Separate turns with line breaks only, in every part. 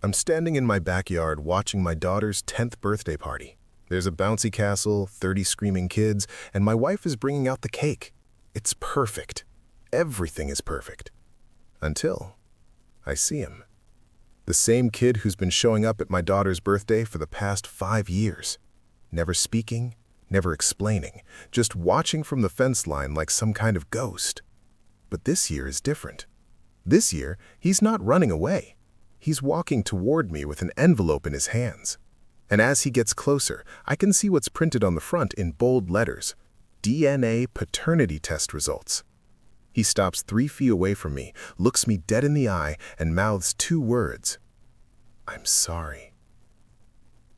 I'm standing in my backyard watching my daughter's 10th birthday party. There's a bouncy castle, 30 screaming kids, and my wife is bringing out the cake. It's perfect. Everything is perfect. Until I see him. The same kid who's been showing up at my daughter's birthday for the past 5 years. Never speaking, never explaining, just watching from the fence line like some kind of ghost. But this year is different. This year, he's not running away. He's walking toward me with an envelope in his hands. And as he gets closer, I can see what's printed on the front in bold letters: DNA Paternity Test Results. He stops 3 feet away from me, looks me dead in the eye, and mouths 2 words: "I'm sorry."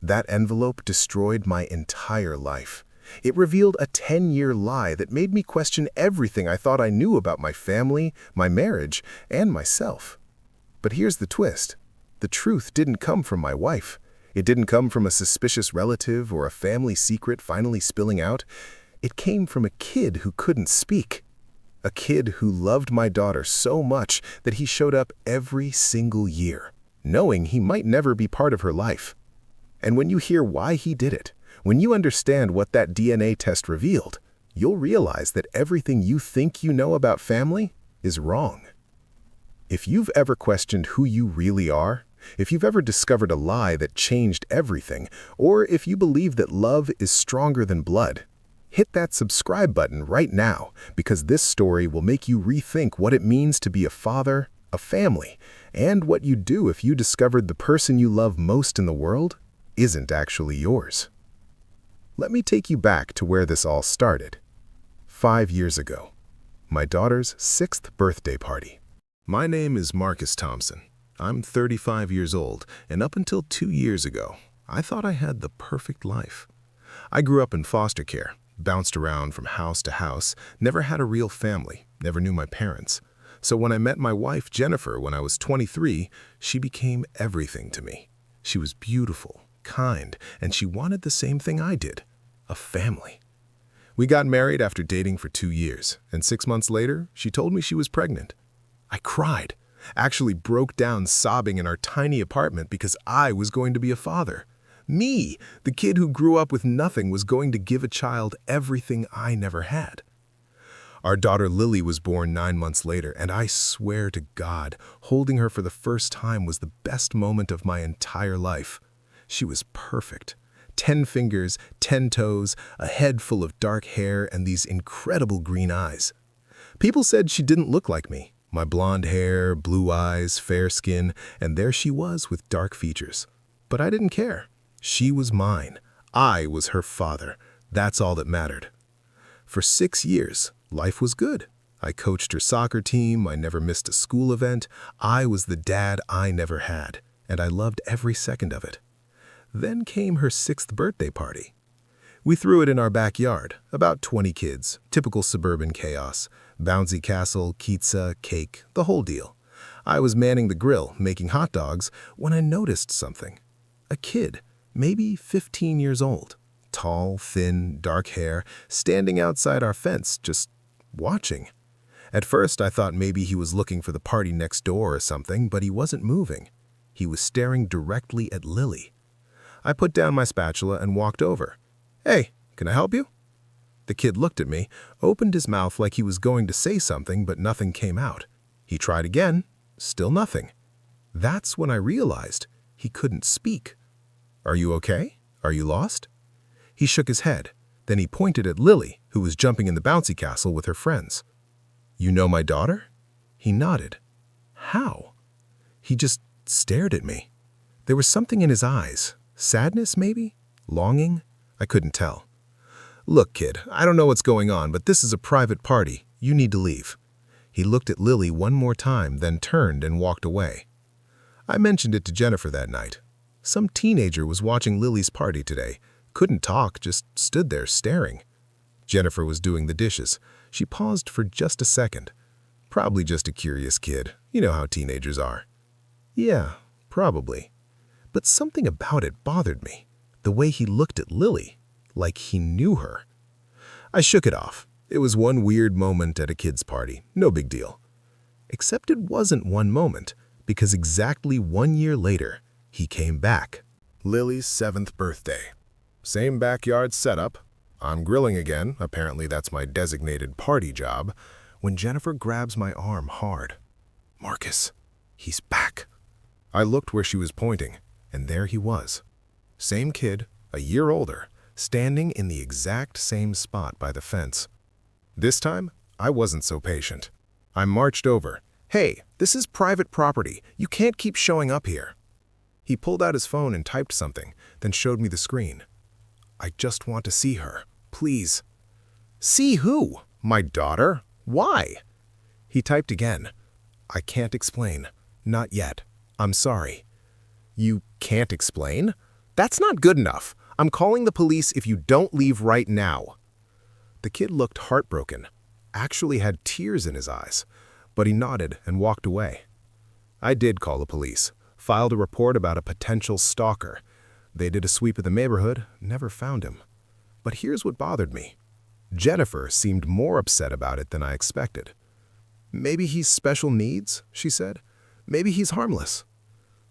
That envelope destroyed my entire life. It revealed a 10-year lie that made me question everything I thought I knew about my family, my marriage, and myself. But here's the twist. The truth didn't come from my wife. It didn't come from a suspicious relative or a family secret finally spilling out. It came from a kid who couldn't speak. A kid who loved my daughter so much that he showed up every single year, knowing he might never be part of her life. And when you hear why he did it, when you understand what that DNA test revealed, you'll realize that everything you think you know about family is wrong. If you've ever questioned who you really are, if you've ever discovered a lie that changed everything, or if you believe that love is stronger than blood, hit that subscribe button right now, because this story will make you rethink what it means to be a father, a family, and what you'd do if you discovered the person you love most in the world isn't actually yours. Let me take you back to where this all started. 5 years ago, my daughter's 6th birthday party. My name is Marcus Thompson. I'm 35 years old, and up until 2 years ago, I thought I had the perfect life. I grew up in foster care, bounced around from house to house, never had a real family, never knew my parents. So when I met my wife, Jennifer, when I was 23, she became everything to me. She was beautiful, kind, and she wanted the same thing I did: a family. We got married after dating for 2 years, and 6 months later, she told me she was pregnant. I cried, actually broke down sobbing in our tiny apartment because I was going to be a father. Me, the kid who grew up with nothing, was going to give a child everything I never had. Our daughter Lily was born 9 months later, and I swear to God, holding her for the first time was the best moment of my entire life. She was perfect. 10 fingers, 10 toes, a head full of dark hair, and these incredible green eyes. People said she didn't look like me. My blonde hair, blue eyes, fair skin, and there she was with dark features. But I didn't care. She was mine. I was her father. That's all that mattered. For 6 years, life was good. I coached her soccer team. I never missed a school event. I was the dad I never had, and I loved every second of it. Then came her 6th birthday party. We threw it in our backyard, about 20 kids, typical suburban chaos, bouncy castle, pizza, cake, the whole deal. I was manning the grill, making hot dogs, when I noticed something. A kid, maybe 15 years old, tall, thin, dark hair, standing outside our fence, just watching. At first, I thought maybe he was looking for the party next door or something, but he wasn't moving. He was staring directly at Lily. I put down my spatula and walked over. "Hey, can I help you?" The kid looked at me, opened his mouth like he was going to say something, but nothing came out. He tried again, still nothing. That's when I realized he couldn't speak. "Are you okay? Are you lost?" He shook his head. Then he pointed at Lily, who was jumping in the bouncy castle with her friends. "You know my daughter?" He nodded. "How?" He just stared at me. There was something in his eyes. Sadness, maybe? Longing? I couldn't tell. "Look, kid, I don't know what's going on, but this is a private party. You need to leave." He looked at Lily one more time, then turned and walked away. I mentioned it to Jennifer that night. Some teenager was watching Lily's party today. Couldn't talk, just stood there staring. Jennifer was doing the dishes. She paused for just a second. Probably just a curious kid. You know how teenagers are. Yeah, probably. But something about it bothered me. The way he looked at Lily, like he knew her. I shook it off. It was one weird moment at a kid's party. No big deal. Except it wasn't one moment, because exactly 1 year later, He came back. Lily's 7th birthday. Same backyard setup. I'm grilling again, apparently that's my designated party job, when Jennifer grabs my arm hard. "Marcus, he's back." I looked where she was pointing, and there he was. Same kid, a year older, standing in the exact same spot by the fence. This time, I wasn't so patient. I marched over. "Hey, this is private property. You can't keep showing up here." He pulled out his phone and typed something, then showed me the screen. "I just want to see her. Please." "See who? My daughter? Why?" He typed again. "I can't explain. Not yet. I'm sorry." "You can't explain? That's not good enough. I'm calling the police if you don't leave right now." The kid looked heartbroken, actually had tears in his eyes, but he nodded and walked away. I did call the police, filed a report about a potential stalker. They did a sweep of the neighborhood, never found him. But here's what bothered me. Jennifer seemed more upset about it than I expected. "Maybe he's special needs," she said. "Maybe he's harmless."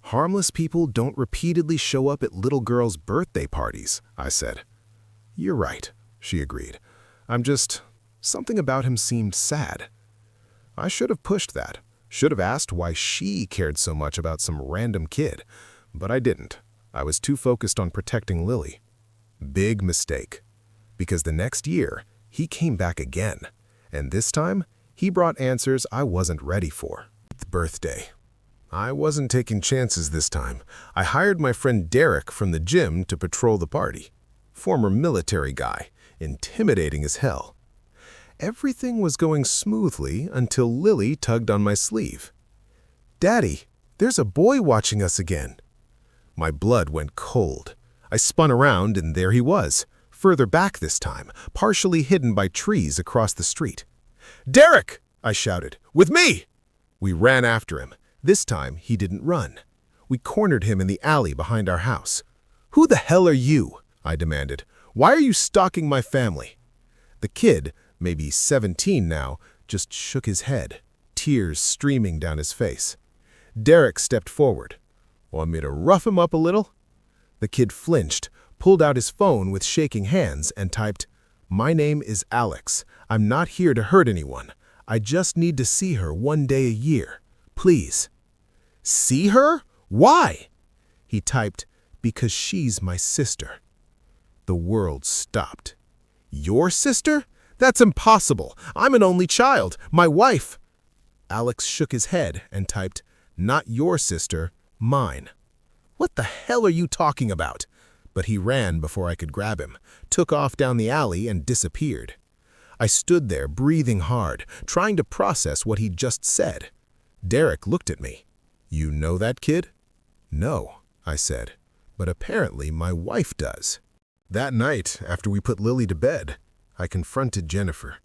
"Harmless people don't repeatedly show up at little girls' birthday parties," I said. "You're right," she agreed. Something about him seemed sad." I should have pushed that. Should have asked why she cared so much about some random kid. But I didn't. I was too focused on protecting Lily. Big mistake. Because the next year, he came back again. And this time, he brought answers I wasn't ready for. The birthday. I wasn't taking chances this time. I hired my friend Derek from the gym to patrol the party. Former military guy, intimidating as hell. Everything was going smoothly until Lily tugged on my sleeve. "Daddy, there's a boy watching us again." My blood went cold. I spun around and there he was, further back this time, partially hidden by trees across the street. "Derek!" I shouted. "With me!" We ran after him. This time, he didn't run. We cornered him in the alley behind our house. "Who the hell are you?" I demanded. "Why are you stalking my family?" The kid, maybe 17 now, just shook his head, tears streaming down his face. Derek stepped forward. "Want me to rough him up a little?" The kid flinched, pulled out his phone with shaking hands, and typed, "My name is Alex. I'm not here to hurt anyone. I just need to see her one day a year. Please." "See her? Why?" He typed, "Because she's my sister." The world stopped. "Your sister? That's impossible. I'm an only child. My wife." Alex shook his head and typed, "Not your sister, mine." "What the hell are you talking about?" But he ran before I could grab him, took off down the alley and disappeared. I stood there breathing hard, trying to process what he'd just said. Derek looked at me. "You know that kid?" "No," I said, "but apparently my wife does." That night, after we put Lily to bed, I confronted Jennifer.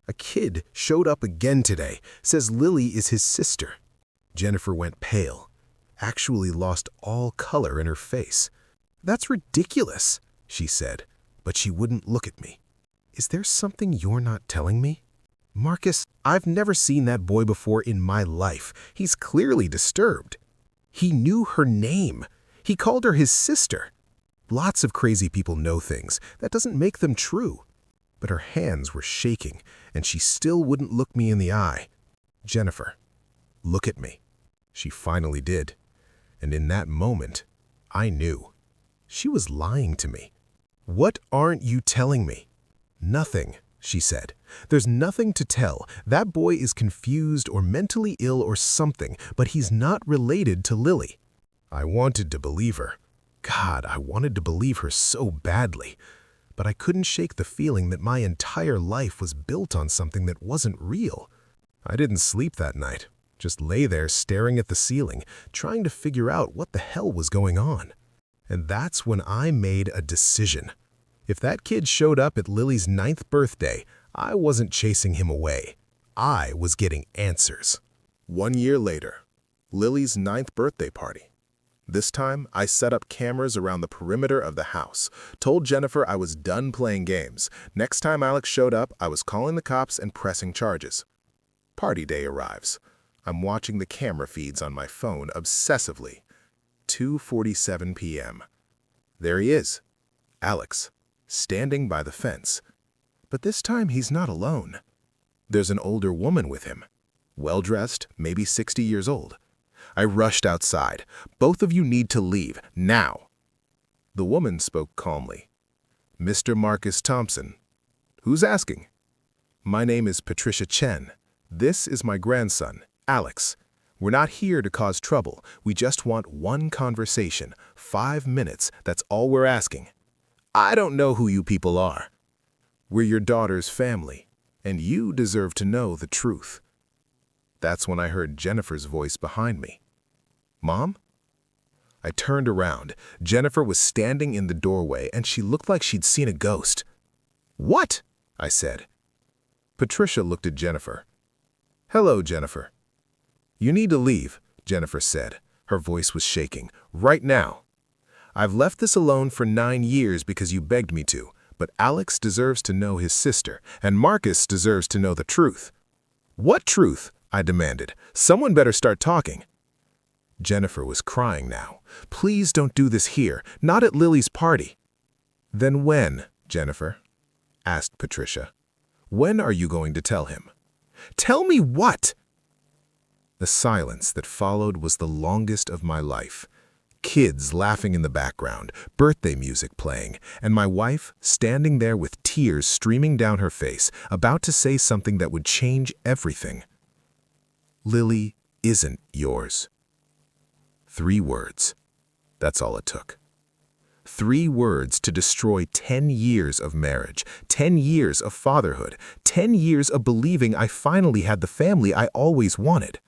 "A kid showed up again today, says Lily is his sister." Jennifer went pale, actually lost all color in her face. "That's ridiculous," she said, but she wouldn't look at me. "Is there something you're not telling me?" "Marcus, I've never seen that boy before in my life. He's clearly disturbed. He knew her name. He called her his sister. Lots of crazy people know things. That doesn't make them true." But her hands were shaking, and she still wouldn't look me in the eye. "Jennifer, look at me." She finally did. And in that moment, I knew. She was lying to me. "What aren't you telling me?" "Nothing," she said. "There's nothing to tell. That boy is confused or mentally ill or something, but he's not related to Lily." I wanted to believe her. God, I wanted to believe her so badly. But I couldn't shake the feeling that my entire life was built on something that wasn't real. I didn't sleep that night, just lay there staring at the ceiling, trying to figure out what the hell was going on. And that's when I made a decision. If that kid showed up at Lily's 9th birthday, I wasn't chasing him away. I was getting answers. 1 year later, Lily's 9th birthday party. This time, I set up cameras around the perimeter of the house, told Jennifer I was done playing games. Next time Alex showed up, I was calling the cops and pressing charges. Party day arrives. I'm watching the camera feeds on my phone obsessively. 2:47 p.m. There he is, Alex, standing by the fence. But this time he's not alone. There's an older woman with him, well-dressed, maybe 60 years old. I rushed outside. "Both of you need to leave, now." The woman spoke calmly. "Mr. Marcus Thompson." "Who's asking?" "My name is Patricia Chen. This is my grandson, Alex. We're not here to cause trouble. We just want one conversation. 5 minutes, that's all we're asking." "I don't know who you people are." "We're your daughter's family, and you deserve to know the truth." That's when I heard Jennifer's voice behind me. "Mom?" I turned around. Jennifer was standing in the doorway, and she looked like she'd seen a ghost. "What?" I said. Patricia looked at Jennifer. "Hello, Jennifer." "You need to leave," Jennifer said. Her voice was shaking. "Right now. I've left this alone for 9 years because you begged me to, but Alex deserves to know his sister, and Marcus deserves to know the truth." "What truth?" I demanded. "Someone better start talking." Jennifer was crying now. "Please don't do this here, not at Lily's party." "Then when, Jennifer?" asked Patricia. "When are you going to tell him?" "Tell me what?" The silence that followed was the longest of my life. Kids laughing in the background, birthday music playing, and my wife standing there with tears streaming down her face, about to say something that would change everything. "Lily isn't yours." 3 words. That's all it took. 3 words to destroy 10 years of marriage, 10 years of fatherhood, 10 years of believing I finally had the family I always wanted.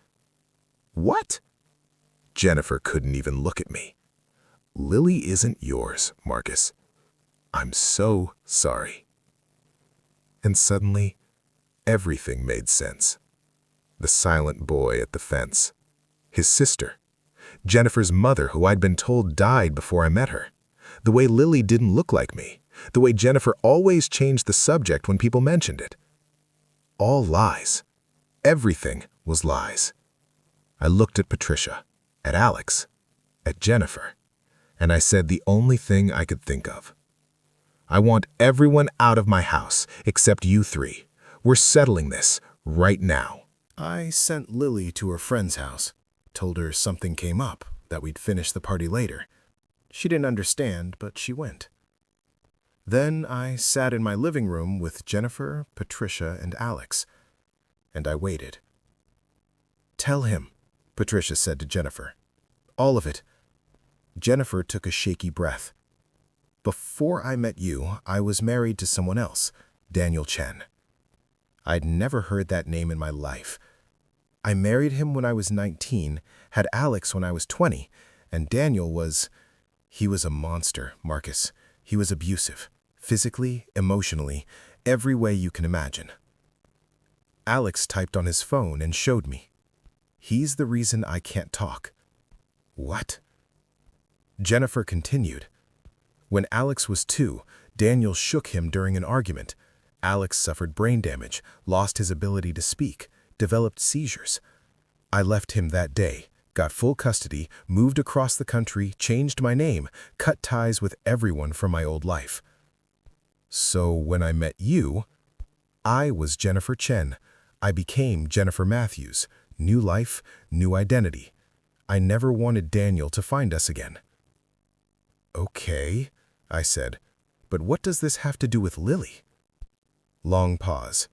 "What?" Jennifer couldn't even look at me. "Lily isn't yours, Marcus. I'm so sorry." And suddenly, everything made sense. The silent boy at the fence. His sister. Jennifer's mother, who I'd been told died before I met her. The way Lily didn't look like me. The way Jennifer always changed the subject when people mentioned it. All lies. Everything was lies. I looked at Patricia, at Alex, at Jennifer, and I said the only thing I could think of. "I want everyone out of my house, except you 3. We're settling this right now." I sent Lily to her friend's house, told her something came up, that we'd finish the party later. She didn't understand, but she went. Then I sat in my living room with Jennifer, Patricia, and Alex, and I waited. "Tell him," Patricia said to Jennifer. "All of it." Jennifer took a shaky breath. "Before I met you, I was married to someone else, Daniel Chen. I'd never heard that name in my life. I married him when I was 19, had Alex when I was 20, and Daniel he was a monster, Marcus. He was abusive, physically, emotionally, every way you can imagine." Alex typed on his phone and showed me. "He's the reason I can't talk." "What?" Jennifer continued. "When Alex was 2, Daniel shook him during an argument. Alex suffered brain damage, lost his ability to speak, developed seizures. I left him that day, got full custody, moved across the country, changed my name, cut ties with everyone from my old life. So when I met you, I was Jennifer Chen. I became Jennifer Matthews. New life, new identity. I never wanted Daniel to find us again." "Okay," I said, "but what does this have to do with Lily?" Long pause.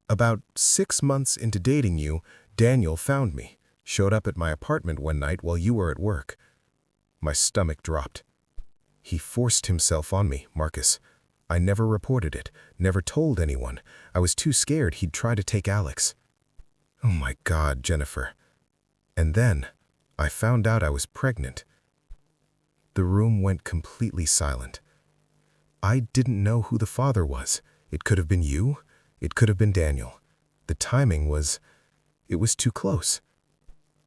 "About 6 months into dating you, Daniel found me, showed up at my apartment one night while you were at work." My stomach dropped. "He forced himself on me, Marcus. I never reported it, never told anyone. I was too scared he'd try to take Alex." "Oh my God, Jennifer." "And then, I found out I was pregnant." The room went completely silent. I didn't know who the father was. It could have been you. It could have been Daniel. The timing was too close.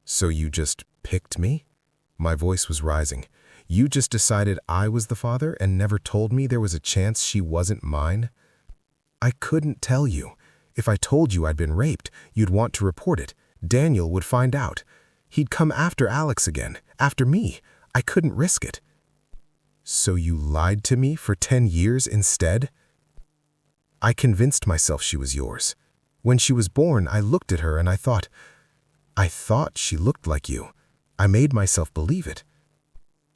"So you just picked me?" My voice was rising. "You just decided I was the father and never told me there was a chance she wasn't mine?" "I couldn't tell you. If I told you I'd been raped, you'd want to report it. Daniel would find out. He'd come after Alex again, After me, I couldn't risk it. So you lied to me for 10 years instead? I convinced myself she was yours. When she was born, I looked at her and I thought she looked like you. I made myself believe it.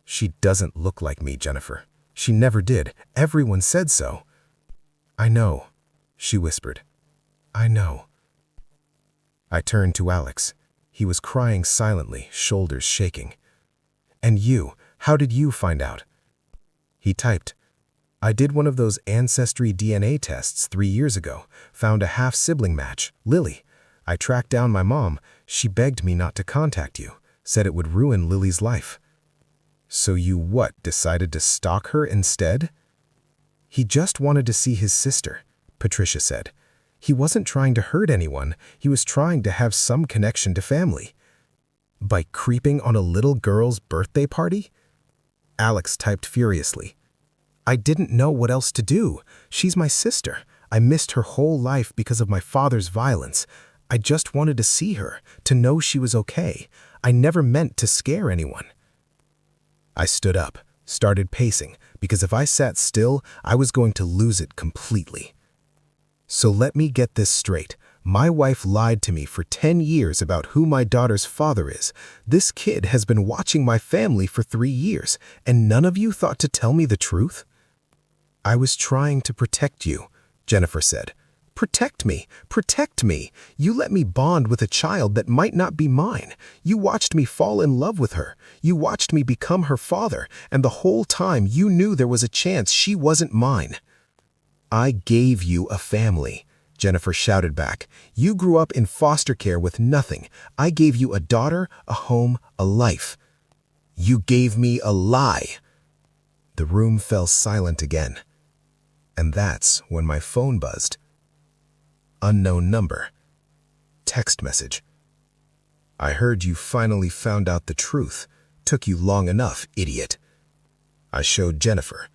She doesn't look like me, Jennifer. She never did. Everyone said so. I know, she whispered. I know. I turned to Alex. He was crying silently, shoulders shaking. And you, how did you find out? He typed, I did one of those ancestry DNA tests 3 years ago, found a half-sibling match, Lily. I tracked down my mom. She begged me not to contact you, said it would ruin Lily's life. So you decided to stalk her instead? He just wanted to see his sister, Patricia said. He wasn't trying to hurt anyone. He was trying to have some connection to family. By creeping on a little girl's birthday party? Alex typed furiously. I didn't know what else to do. She's my sister. I missed her whole life because of my father's violence. I just wanted to see her, to know she was okay. I never meant to scare anyone. I stood up, started pacing, because if I sat still, I was going to lose it completely. So let me get this straight. My wife lied to me for 10 years about who my daughter's father is. This kid has been watching my family for 3 years, and none of you thought to tell me the truth? I was trying to protect you, Jennifer said. Protect me, protect me. You let me bond with a child that might not be mine. You watched me fall in love with her. You watched me become her father, and the whole time you knew there was a chance she wasn't mine. I gave you a family, Jennifer shouted back. You grew up in foster care with nothing. I gave you a daughter, a home, a life. You gave me a lie. The room fell silent again. And that's when my phone buzzed. Unknown number. Text message. I heard you finally found out the truth. Took you long enough, idiot. I showed Jennifer.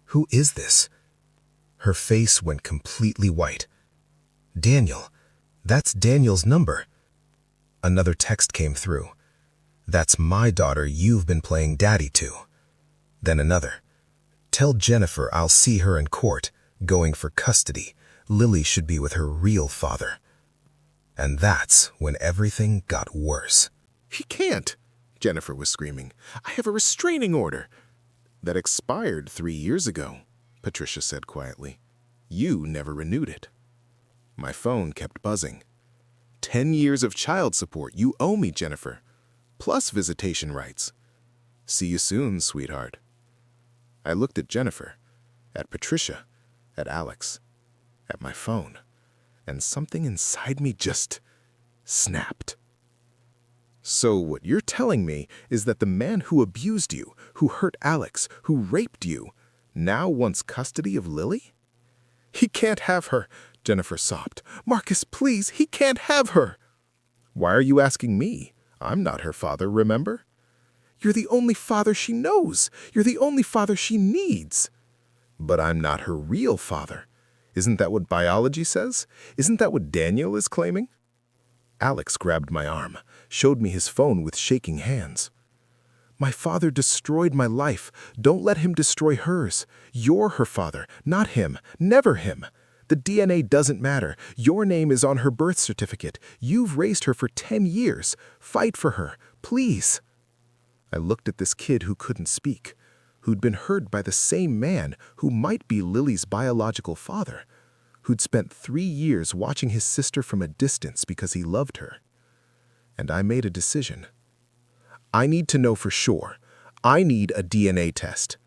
Who is this? Her face went completely white. Daniel. That's Daniel's number. Another text came through. That's my daughter you've been playing daddy to. Then another. Tell Jennifer I'll see her in court, going for custody. Lily should be with her real father. And that's when everything got worse.
He can't, Jennifer was screaming. I have a restraining order. That expired 3 years ago, Patricia said quietly. You never renewed it. My phone kept buzzing. 10 years of child support you owe me, Jennifer, plus visitation rights. See you soon, sweetheart. I looked at Jennifer, at Patricia, at Alex, at my phone, and something inside me just snapped. So what you're telling me is that the man who abused you, who hurt Alex, who raped you, now wants custody of Lily? He can't have her, Jennifer sobbed. Marcus, please, he can't have her. Why are you asking me? I'm not her father, remember? You're the only father she knows. You're the only father she needs. But I'm not her real father. Isn't that what biology says? Isn't that what Daniel is claiming? Alex grabbed my arm, showed me his phone with shaking hands. My father destroyed my life. Don't let him destroy hers. You're her father, not him, never him. The DNA doesn't matter. Your name is on her birth certificate. You've raised her for 10 years. Fight for her, please. I looked at this kid who couldn't speak, who'd been hurt by the same man who might be Lily's biological father, who'd spent 3 years watching his sister from a distance because he loved her. And I made a decision. I need to know for sure. I need a DNA test.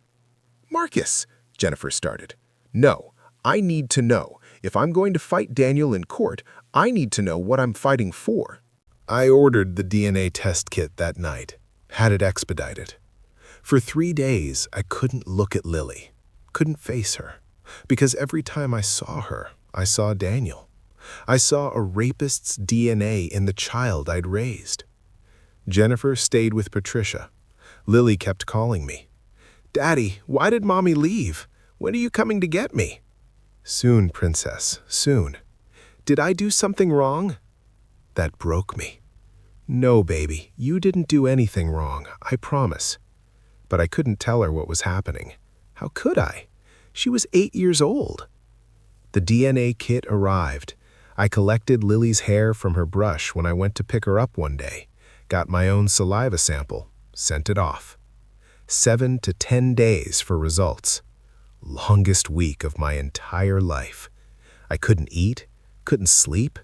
Marcus, Jennifer started. No, I need to know. If I'm going to fight Daniel in court, I need to know what I'm fighting for. I ordered the DNA test kit that night, had it expedited. For 3 days, I couldn't look at Lily, couldn't face her, because every time I saw her, I saw Daniel. I saw a rapist's DNA in the child I'd raised. Jennifer stayed with Patricia. Lily kept calling me. Daddy, why did Mommy leave? When are you coming to get me? Soon, Princess, soon. Did I do something wrong? That broke me.
"No, baby, you didn't do anything wrong, I promise." But I couldn't tell her what was happening. How could I? She was 8 years old. The DNA kit arrived. I collected Lily's hair from her brush when I went to pick her up one day, got my own saliva sample, sent it off. 7 to 10 days for results. Longest week of my entire life. I couldn't eat, couldn't sleep.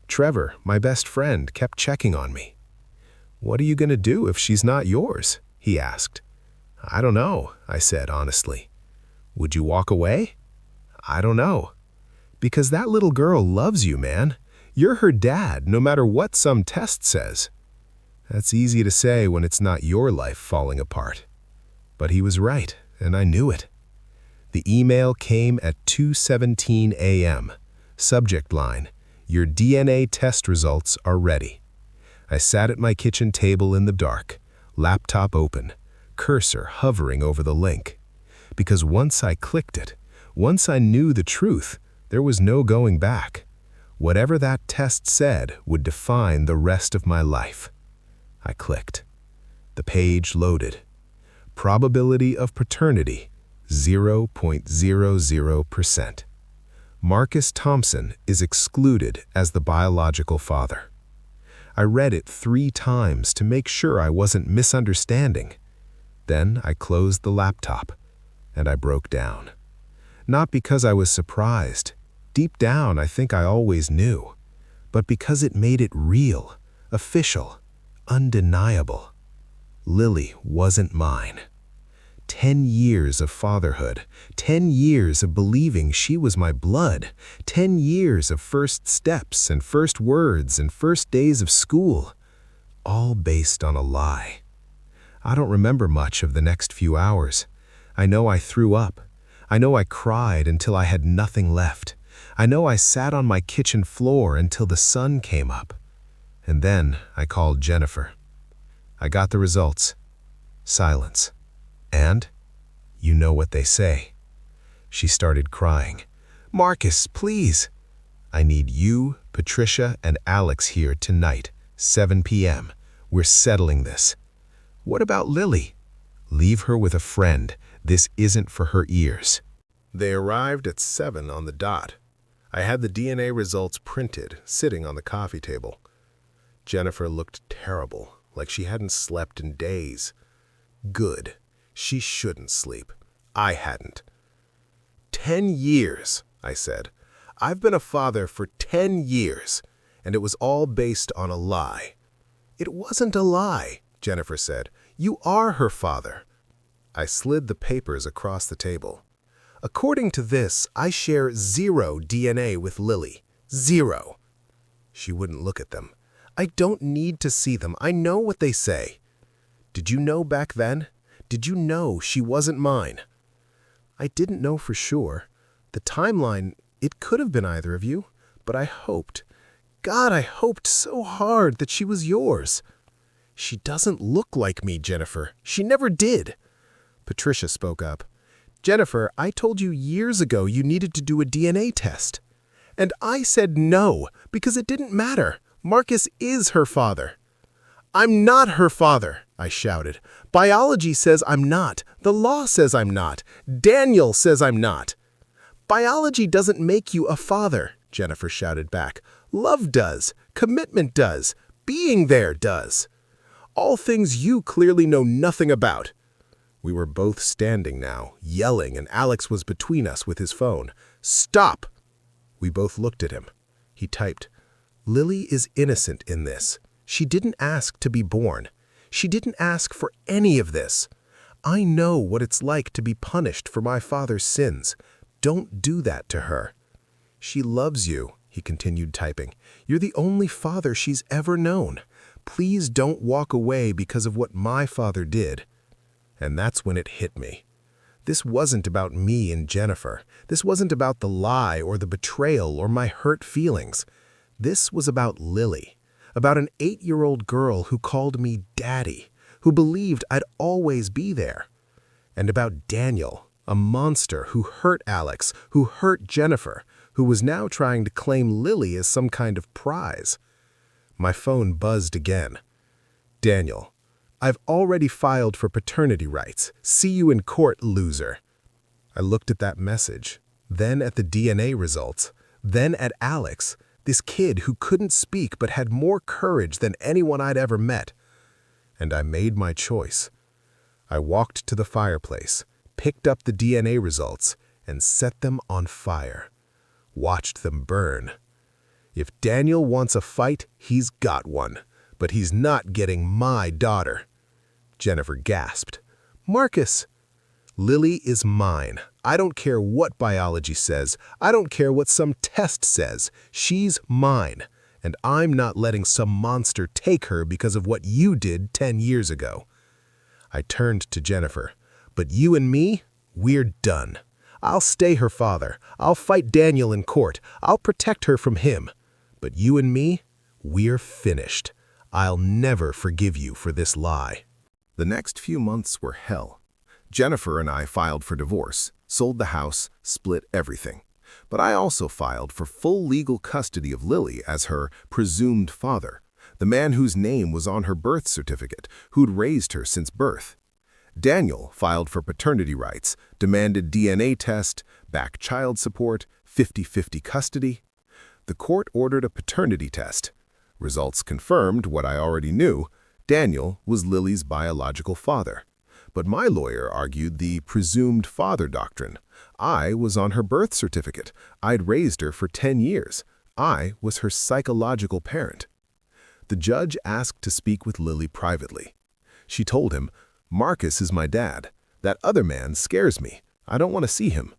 Trevor, my best friend, kept checking on me. "What are you going to do if she's not yours?" he asked. "I don't know," I said honestly. "Would you walk away?" "I don't know." "Because that little girl loves you, man. You're her dad, no matter what some test says." That's easy to say when it's not your life falling apart. But he was right, and I knew it. The email came at 2:17 a.m. Subject line, "Your DNA test results are ready." I sat at my kitchen table in the dark, laptop open, cursor hovering over the link. Because once I clicked it, once I knew the truth, there was no going back. Whatever that test said would define the rest of my life. I clicked. The page loaded. Probability of paternity, 0.00%. Marcus Thompson is excluded as the biological father. I read it 3 times to make sure I wasn't misunderstanding. Then I closed the laptop, and I broke down. Not because I was surprised. Deep down, I think I always knew. But because it made it real, official, undeniable. Lily wasn't mine. 10 years of fatherhood, 10 years of believing she was my blood, 10 years of first steps and first words and first days of school, all based on a lie. I don't remember much of the next few hours. I know I threw up. I know I cried until I had nothing left. I know I sat on my kitchen floor until the sun came up. And then I called Jennifer. I got the results. Silence. And you know what they say. She started crying. "Marcus, please. I need you, Patricia, and Alex here tonight, 7 p.m. We're settling this." "What about Lily?" "Leave her with a friend. This isn't for her ears." They arrived at 7 on the dot. I had the DNA results printed, sitting on the coffee table. Jennifer looked terrible, like she hadn't slept in days. Good. She shouldn't sleep. I hadn't. 10 years, I said. I've been a father for 10 years, and it was all based on a lie. "It wasn't a lie," Jennifer said. "You are her father." I slid the papers across the table. "According to this, I share 0 DNA with Lily. 0. She wouldn't look at them. "I don't need to see them. I know what they say." "Did you know back then? Did you know she wasn't mine?" "I didn't know for sure. The timeline, it could have been either of you, but I hoped. God, I hoped so hard that she was yours." "She doesn't look like me, Jennifer. She never did." Patricia spoke up. "Jennifer, I told you years ago you needed to do a DNA test. And I said no, because it didn't matter. Marcus is her father." "I'm not her father," I shouted. "Biology says I'm not. The law says I'm not. Daniel says I'm not." "Biology doesn't make you a father," Jennifer shouted back. "Love does. Commitment does. Being there does. All things you clearly know nothing about." We were both standing now, yelling, and Alex was between us with his phone. "Stop!" We both looked at him. He typed, "Lily is innocent in this. She didn't ask to be born. She didn't ask for any of this. I know what it's like to be punished for my father's sins. Don't do that to her." "She loves you," he continued typing. "You're the only father she's ever known. Please don't walk away because of what my father did." And that's when it hit me. This wasn't about me and Jennifer. This wasn't about the lie or the betrayal or my hurt feelings. This was about Lily, about an 8-year-old girl who called me Daddy, who believed I'd always be there. And about Daniel, a monster who hurt Alex, who hurt Jennifer, who was now trying to claim Lily as some kind of prize. My phone buzzed again. Daniel, I've already filed for paternity rights. See you in court, loser. I looked at that message, then at the DNA results, then at Alex, this kid who couldn't speak but had more courage than anyone I'd ever met. And I made my choice. I walked to the fireplace, picked up the DNA results, and set them on fire. Watched them burn. If Daniel wants a fight, he's got one, but he's not getting my daughter. Jennifer gasped. Marcus! Lily is mine. I don't care what biology says. I don't care what some test says. She's mine, and I'm not letting some monster take her because of what you did 10 years ago. I turned to Jennifer. But you and me, we're done. I'll stay her father. I'll fight Daniel in court. I'll protect her from him. But you and me, we're finished. I'll never forgive you for this lie.
The next few months were hell. Jennifer and I filed for divorce, sold the house, split everything. But I also filed for full legal custody of Lily as her presumed father, the man whose name was on her birth certificate, who'd raised her since birth. Daniel filed for paternity rights, demanded DNA test, back child support, 50-50 custody. The court ordered a paternity test. Results confirmed what I already knew. Daniel was Lily's biological father. But my lawyer argued the presumed father doctrine. I was on her birth certificate. I'd raised her for 10 years. I was her psychological parent. The judge asked to speak with Lily privately. She told him, Marcus is my dad. That other man scares me. I don't want to see him.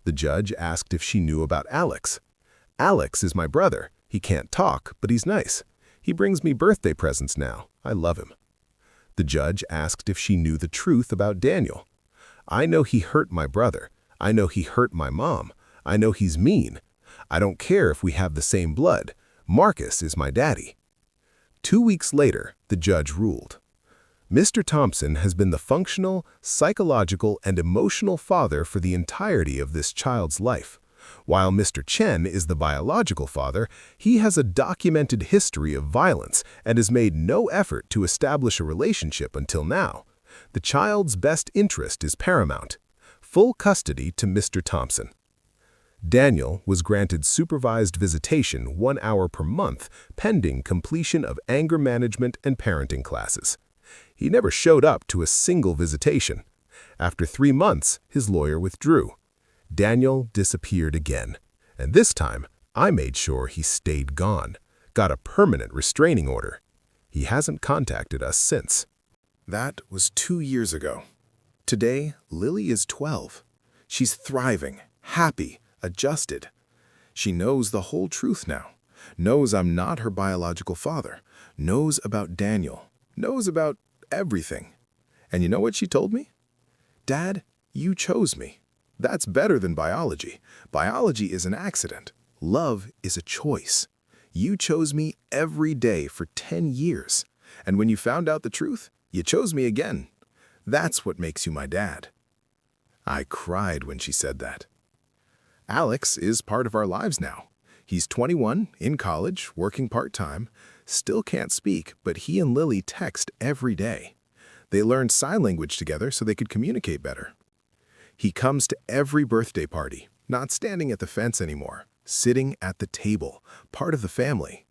The judge asked if she knew about Alex. Alex is my brother. He can't talk, but he's nice. He brings me birthday presents now. I love him. The judge asked if she knew the truth about Daniel. I know he hurt my brother. I know he hurt my mom. I know he's mean. I don't care if we have the same blood. Marcus is my daddy. 2 weeks later, the judge ruled. Mr. Thompson has been the functional, psychological, and emotional father for the entirety of this child's life. While Mr. Chen is the biological father, he has a documented history of violence and has made no effort to establish a relationship until now. The child's best interest is paramount. Full custody to Mr. Thompson. Daniel was granted supervised visitation 1 hour per month pending completion of anger management and parenting classes. He never showed up to a single visitation. After 3 months, his lawyer withdrew. Daniel disappeared again, and this time I made sure he stayed gone, got a permanent restraining order. He hasn't contacted us since. That was 2 years ago. Today, Lily is 12. She's thriving, happy, adjusted. She knows the whole truth now, knows I'm not her biological father, knows about Daniel, knows about everything. And you know what she told me? Dad, you chose me. That's better than biology. Biology is an accident. Love is a choice. You chose me every day for 10 years. And when you found out the truth, you chose me again. That's what makes you my dad. I cried when she said that. Alex is part of our lives now. He's 21, in college, working part-time, still can't speak, but he and Lily text every day. They learned sign language together so they could communicate better. He comes to every birthday party, not standing at the fence anymore, sitting at the table, part of the family.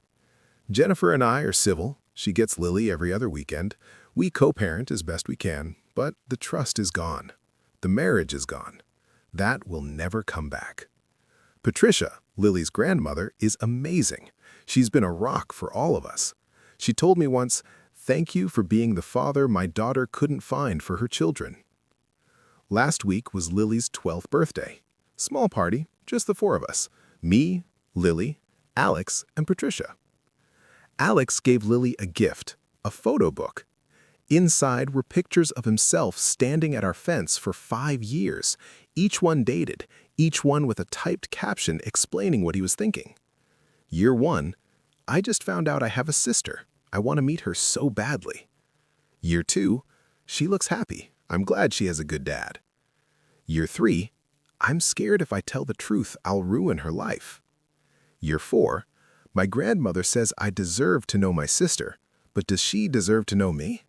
Jennifer and I are civil. She gets Lily every other weekend. We co-parent as best we can, but the trust is gone. The marriage is gone. That will never come back. Patricia, Lily's grandmother, is amazing. She's been a rock for all of us. She told me once, "Thank you for being the father my daughter couldn't find for her children." Last week was Lily's 12th birthday. Small party, just the 4 of us. Me, Lily, Alex, and Patricia. Alex gave Lily a gift, a photo book. Inside were pictures of himself standing at our fence for 5 years, each one dated, each one with a typed caption explaining what he was thinking. Year 1, I just found out I have a sister. I want to meet her so badly. Year 2, she looks happy. I'm glad she has a good dad. Year 3, I'm scared if I tell the truth, I'll ruin her life. Year 4, my grandmother says I deserve to know my sister,
But does she deserve to know me?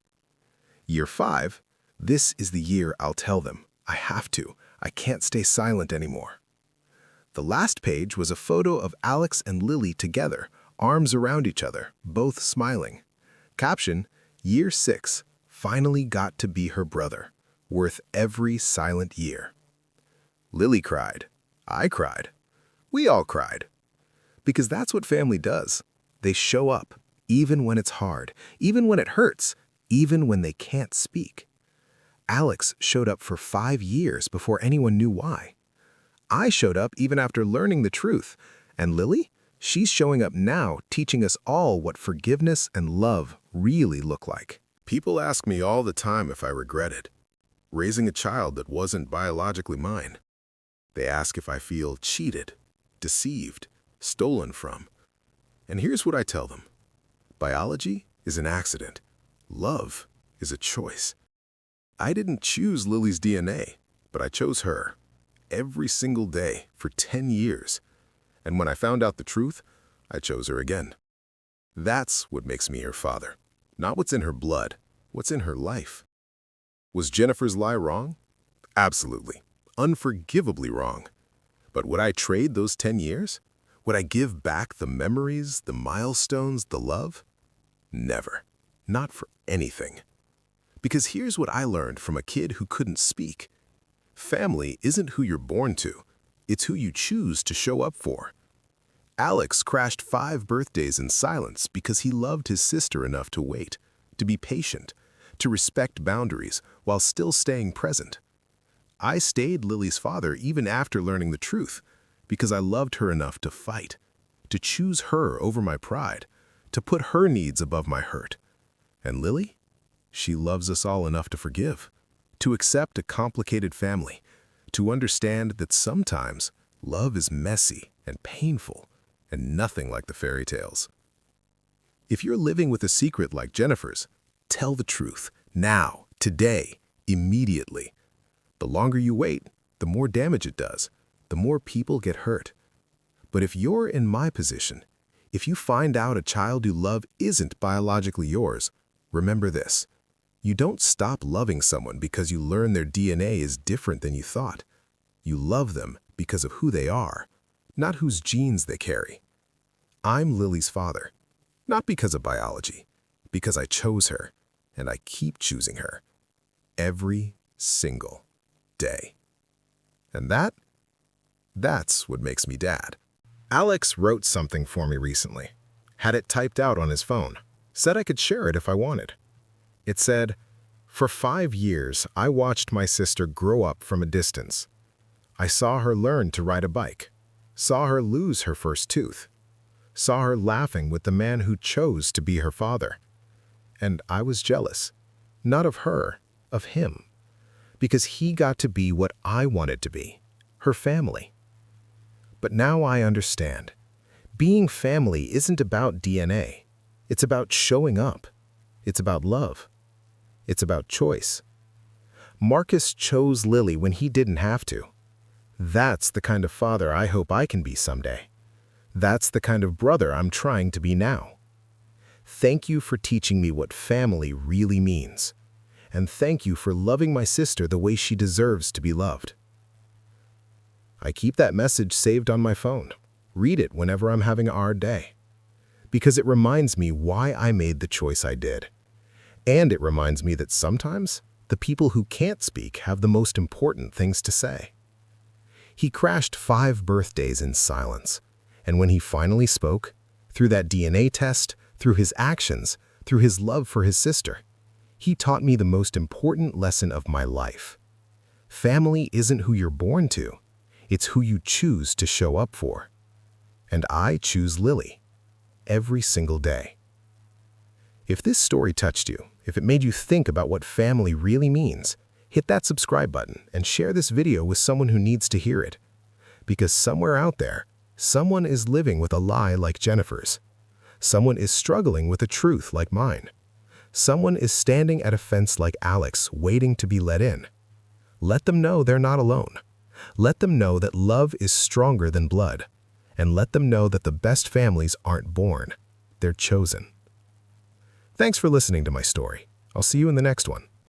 Year 5. This is the year I'll tell them. I have to. I can't stay silent anymore. The last page was a photo of Alex and Lily together, arms around each other, both smiling. Caption, Year 6. Finally got to be her brother. Worth every silent year. Lily cried. I cried. We all cried. Because that's what family does. They show up, even when it's hard, even when it hurts, even when they can't speak. Alex showed up for 5 years before anyone knew why. I showed up even after learning the truth. And Lily? She's showing up now, teaching us all what forgiveness and love really look like. People ask me all the time if I regret it. Raising a child that wasn't biologically mine. They ask if I feel cheated, deceived, stolen from. And here's what I tell them. Biology is an accident. Love is a choice. I didn't choose Lily's DNA, but I chose her. Every single day for 10 years. And when I found out the truth, I chose her again. That's what makes me her father. Not what's in her blood, what's in her life. Was Jennifer's lie wrong? Absolutely. Unforgivably wrong. But would I trade those 10 years? Would I give back the memories, the milestones, the love? Never. Not for anything. Because here's what I learned from a kid who couldn't speak. Family isn't who you're born to. It's who you choose to show up for. Alex crashed 5 birthdays in silence because he loved his sister enough to wait, to be patient, to respect boundaries while still staying present. I stayed Lily's father even after learning the truth because I loved her enough to fight, to choose her over my pride, to put her needs above my hurt. And Lily? She loves us all enough to forgive, to accept a complicated family, to understand that sometimes love is messy and painful and nothing like the fairy tales. If you're living with a secret like Jennifer's, tell the truth, now, today, immediately. The longer you wait, the more damage it does, the more people get hurt. But if you're in my position, if you find out a child you love isn't biologically yours, remember this. You don't stop loving someone because you learn their DNA is different than you thought. You love them because of who they are, not whose genes they carry. I'm Lily's father, not because of biology, because I chose her, and I keep choosing her. Every single day. And that's what makes me dad. Alex wrote something for me recently. Had it typed out on his phone. Said I could share it if I wanted. It said, "For 5 years, I watched my sister grow up from a distance. I saw her learn to ride a bike, saw her lose her first tooth, saw her laughing with the man who chose to be her father. And I was jealous, not of her, of him, because he got to be what I wanted to be, her family. But now I understand. Being family isn't about DNA. It's about showing up. It's about love. It's about choice. Marcus chose Lily when he didn't have to. That's the kind of father I hope I can be someday. That's the kind of brother I'm trying to be now. Thank you for teaching me what family really means. And thank you for loving my sister the way she deserves to be loved." I keep that message saved on my phone. Read it whenever I'm having a hard day. Because it reminds me why I made the choice I did. And it reminds me that sometimes the people who can't speak have the most important things to say. He crashed 5 birthdays in silence. And when he finally spoke, through that DNA test, through his actions, through his love for his sister, he taught me the most important lesson of my life. Family isn't who you're born to. It's who you choose to show up for. And I choose Lily every single day. If this story touched you, if it made you think about what family really means, hit that subscribe button and share this video with someone who needs to hear it. Because somewhere out there, someone is living with a lie like Jennifer's. Someone is struggling with a truth like mine. Someone is standing at a fence like Alex, waiting to be let in. Let them know they're not alone. Let them know that love is stronger than blood. And let them know that the best families aren't born, they're chosen. Thanks for listening to my story. I'll see you in the next one.